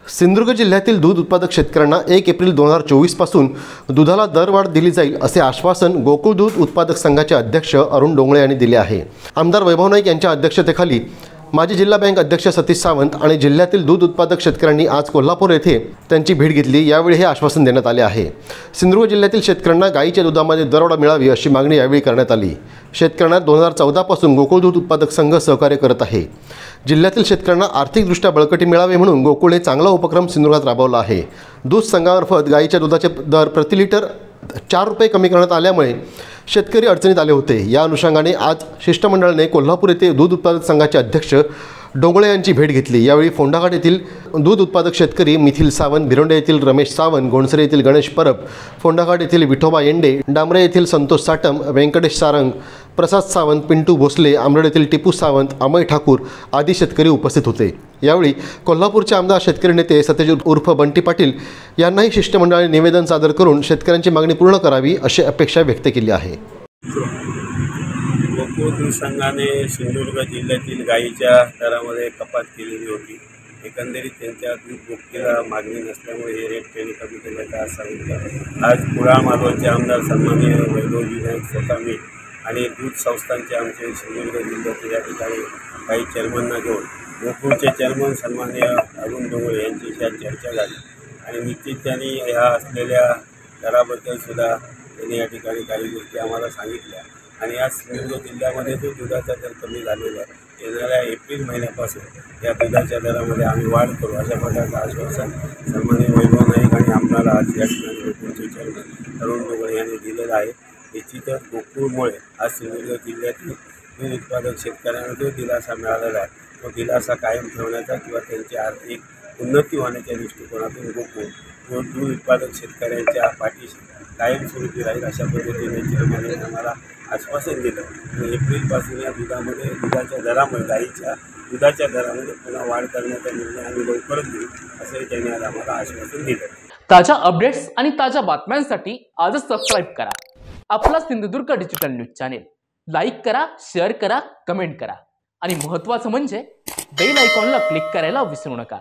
सिंधुदुर्ग जिल्ह्यातील दूध उत्पादक शेतकऱ्यांना 1 एप्रिल 2024 पासून दुधाला दरवाढ दिली जाईल असे आश्वासन गोकुळ दूध उत्पादक संघाचे अध्यक्ष अरुण डोंगळे यांनी दिले आहे। आमदार वैभव नाईक यांच्या अध्यक्षतेखाली माजी जिल्हा बँक अध्यक्ष सतीश सावंत आणि जिल्ह्यातील दूध उत्पादक शेतकऱ्यांनी आज कोल्हापूर येथे त्यांची भेट घेतली। यावेळी हे आश्वासन देण्यात आले आहे। सिंधुदुर्ग जिल्ह्यातील शेतकऱ्यांना गायीच्या दुधामध्ये दरवाढ मिळावी अशी मागणी यावेळी करण्यात आली। शेतकऱ्यांना 2014 पासून गोकुळ दूध उत्पादक संघ सहकार्य करत आहे। जिल्ह्यातील शेतकऱ्यांना आर्थिकदृष्ट्या बळकटी मिळावे म्हणून गोकुळ हे चांगला उपक्रम सिंधुदुर्गात राबवला आहे। दूध संघामार्फत गायीच्या दुधाचे दर प्रति लिटर 4 रुपये कमी करण्यात आल्यामुळे शेतकरी अडचणीत आले होते। या अनुषंगाने आज शिष्टमंडळाने कोल्हापूर येथे दूध उत्पादक संघाचे अध्यक्ष डोंगळे यांची भेट घेतली। यावेळी फोंडाघाट येथील दूध उत्पादक शेतकरी मिथिल सावंत, भिरोंडे येथील रमेश सावंत, गोंडसरे येथील गणेश परब, फोंडाघाट येथील विठोबा येंडे, डांबरे येथील संतोष साटम, व्यंकटेश सारंग, प्रसाद सावंत, पिंटू भोसले, आंबेड येथील टिपू सावंत, अमय ठाकूर आदी शेतकरी उपस्थित होते। यावेळी कोल्हापूरचे आमदार शेतकरी नेते सतेज उर्फ बंटी पाटील यांनाही शिष्टमंडळाने निवेदन सादर करून शेतकऱ्यांची मागणी पूर्ण करावी अशी अपेक्षा व्यक्त केली आहे। गोकुळ दूध संघाने सिंधुदुर्ग जिल्ह्यातील गायीच्या दरामध्ये कपात केलेली होती। एकंदरीत त्यांच्या दूध भुकटीला मागणी नसल्यामुळे हे रेट त्यांनी कमी केल्याचं आज सांगितलं। आज कुडाळ मालवणचे आमदार सन्माननीय वैभव नाईक स्वतः मी आणि दूध संस्थांचे आमचे सिंधुदुर्ग जिल्ह्यातील या ठिकाणी काही चेअरमनना घेऊन गोकुळचे चेअरमन सन्माननीय अरुण डोंगळे यांच्याशी आज चर्चा झाली आणि निश्चित त्यांनी ह्या असलेल्या दराबद्दल सुद्धा त्यांनी या ठिकाणी काही गोष्टी आम्हाला सांगितल्या आणि आज सिंधुदुर्ग जिल्ह्यामध्ये जो दुधाचा दर कमी झालेला आहे, येणाऱ्या एप्रिल महिन्यापासून या दुधाच्या दरामध्ये आम्ही वाढ करू अशा प्रकारचं आश्वासन सन्माननीय वैभव नाईक आणि आम्हाला आज या ठिकाणी गोकुळचे चेअरमन अरुण डोंगळे यांनी दिलेलं आहे। निश्चितच गोकुळमुळे आज सिंधुदुर्ग जिल्ह्यातील दूध उत्पादक शेतकऱ्यांना जो दिलासा मिळालेला आहे तो दिलासा कायम ठेवण्याचा किंवा त्यांची आर्थिक उन्नती होण्याच्या दृष्टिकोनातून गोकुळ दूध उत्पादक शेतकऱ्यांच्या पाठीशी कायमस्वरूपी राहील अशा पद्धतीने चेअरमनने आम्हाला आश्वासन दिलं आणि एप्रिलपासून या दुधाच्या दरामध्ये गाईच्या दुधाच्या दरामध्ये पुन्हा वाढ करण्याचा निर्णय आम्ही लवकरच घेऊ असंही त्यांनी आज आम्हाला आश्वासन दिलं। ताज्या अपडेट्स आणि ताज्या बातम्यांसाठी आजच सबस्क्राईब करा आपला Sindhudurg digital news channel. Like करा, शेअर करा, कमेंट करा आणि महत्त्वाचं म्हणजे बेल आयकॉनला क्लिक करायला विसरू नका।